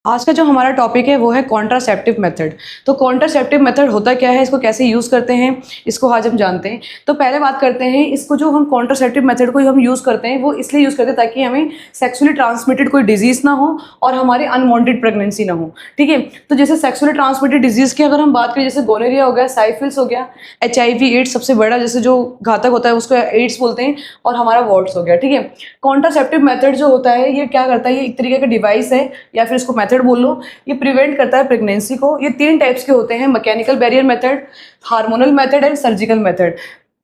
आज का जो हमारा टॉपिक है वो है कॉन्ट्रासेप्टिव मेथड। तो कॉन्ट्रासेप्टिव मेथड होता क्या है, इसको कैसे यूज़ करते हैं, इसको आज हम जानते हैं। तो पहले बात करते हैं, इसको जो हम कॉन्ट्रासेप्टिव मेथड को हम यूज़ करते हैं वो इसलिए यूज़ करते हैं ताकि हमें सेक्सुअली ट्रांसमिटेड कोई डिजीज़ ना हो और हमारी अनवांटेड प्रेगनेंसी ना हो। ठीक है, तो जैसे सेक्सुअली ट्रांसमिटेड डिजीज़ की अगर हम बात करें, जैसे गोनोरिया हो गया, साइफिल्स हो गया, HIV एड्स सबसे बड़ा जैसे जो घातक होता है उसको एड्स बोलते हैं, और हमारा वॉर्ड्स हो गया। ठीक है, कॉन्ट्रासेप्टिव मेथड जो होता है ये क्या करता है, ये एक तरीके का डिवाइस है या फिर इसको मेथड बोल लो। ये प्रिवेंट करता है प्रेगनेंसी को। ये 3 टाइप्स के होते हैं, mechanical barrier method, hormonal method and surgical method.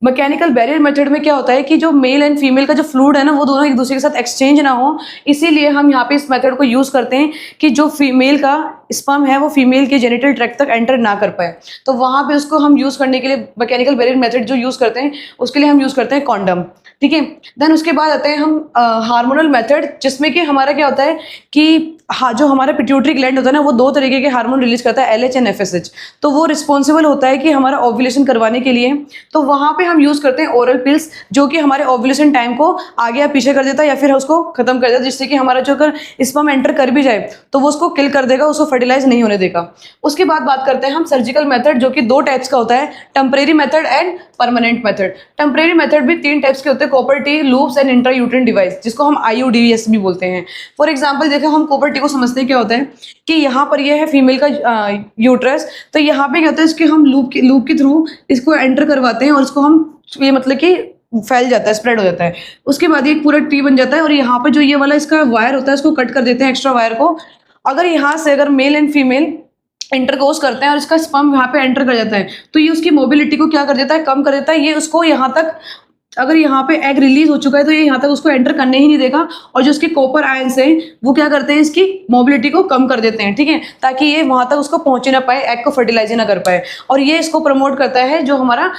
Mechanical barrier method में क्या होता है कि जो मेल एंड फीमेल का जो फ्लूइड है ना वो दोनों एक दूसरे के साथ एक्सचेंज ना हो, इसीलिए हम यहाँ पे इस मेथड को यूज़ करते हैं कि जो फीमेल का स्पर्म है वो फीमेल के जेनिटल ट्रैक्ट तक एंटर ना कर पाए। तो वहाँ पे उसको हम यूज़ करने के लिए मैकेनिकल बैरियर मेथड जो यूज़ करते हैं उसके लिए हम यूज़ करते हैं कॉन्डम। ठीक है, देन उसके बाद आते हैं हम हार्मोनल मेथड, जिसमें कि हमारा क्या होता है कि जो हमारा पिट्यूटरी ग्लैंड होता है ना वो 2 तरीके के हार्मोन रिलीज करता है, LH एंड FSH। तो वो रिस्पॉन्सिबल होता है कि हमारा ओव्यूलेशन करवाने के लिए। तो वहाँ पे हम यूज़ करते हैं ओरल पिल्स, जो कि हमारे ओव्यूलेशन टाइम को आगे या पीछे कर देता है या फिर उसको खत्म कर देता है, जिससे कि हमारा जो अगर स्पर्म एंटर कर भी जाए तो वो उसको किल कर देगा, उसको फर्टिलाइज नहीं होने देगा। उसके बाद बात करते हैं हम सर्जिकल मेथड, जो कि 2 टाइप्स का होता है, temporary method and permanent method. Temporary method भी 3 टाइप्स के होते हैं, copper T, loops and intrauterine device, जिसको हम IUDs भी बोलते हैं। फॉर एग्जाम्पल देखो, हम कॉपर टी को समझते हैं क्या होता है कि यहाँ पर ये है फीमेल का यूट्रस। तो यहाँ पे क्या होता है, इसके हम लूप के थ्रू इसको एंटर करवाते हैं और इसको हम ये मतलब कि फैल जाता है, स्प्रेड हो जाता है। उसके बाद ये पूरा टी बन जाता है और यहाँ पे जो ये वाला इसका वायर होता है इसको कट कर देते हैं, एक्स्ट्रा वायर को। अगर यहाँ से अगर मेल एंड फीमेल इंटरकोर्स करते हैं और इसका स्पर्म यहाँ पे एंटर कर जाता है तो ये उसकी मोबिलिटी को क्या कर देता है, कम कर देता है। ये उसको यहाँ तक, अगर यहाँ पे एग रिलीज हो चुका है तो ये यहाँ तक उसको एंटर करने ही नहीं देगा, और जो उसके कॉपर आयंस हैं वो क्या करते हैं, इसकी मोबिलिटी को कम कर देते हैं। ठीक है, ताकि ये वहाँ तक उसको पहुँच ना पाए, एग को फर्टिलाइज ना कर पाए, और ये इसको प्रमोट करता है जो हमारा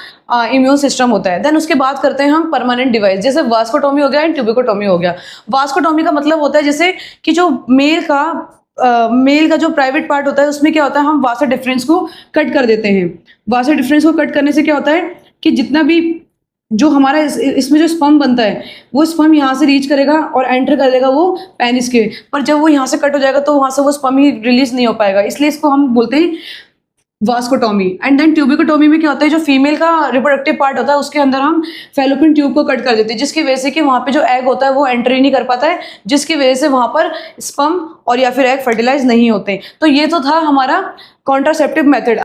इम्यून सिस्टम होता है। देन उसके बाद करते हैं हम परमानेंट डिवाइस, जैसे वास्कोटोमी हो गया एंड ट्यूबिकोटोमी हो गया। वास्कोटोमी का मतलब होता है जैसे कि जो मेल का जो प्राइवेट पार्ट होता है उसमें क्या होता है, हम वासा डिफरेंस को कट कर देते हैं। वासा डिफरेंस को कट करने से क्या होता है कि जितना भी जो हमारा इसमें जो स्पर्म बनता है वो स्पर्म यहाँ से रीच करेगा और एंटर कर देगा वो पेनिस के, पर जब वो यहाँ से कट हो जाएगा तो वहाँ से वो स्पर्म ही रिलीज नहीं हो पाएगा, इसलिए इसको हम बोलते हैं वास्कोटोमी। एंड देन ट्यूबिकोटोमी में क्या होता है, जो फीमेल का रिप्रोडक्टिव पार्ट होता है उसके अंदर हम फैलोपियन ट्यूब को कट कर देते हैं, जिसकी वजह से कि वहाँ पे जो एग होता है वो एंटर ही नहीं कर पाता है, जिसकी वजह से वहाँ पर स्पर्म और या फिर एग फर्टिलाइज नहीं होते। तो ये तो था हमारा कॉन्ट्रासेप्टिव मेथड।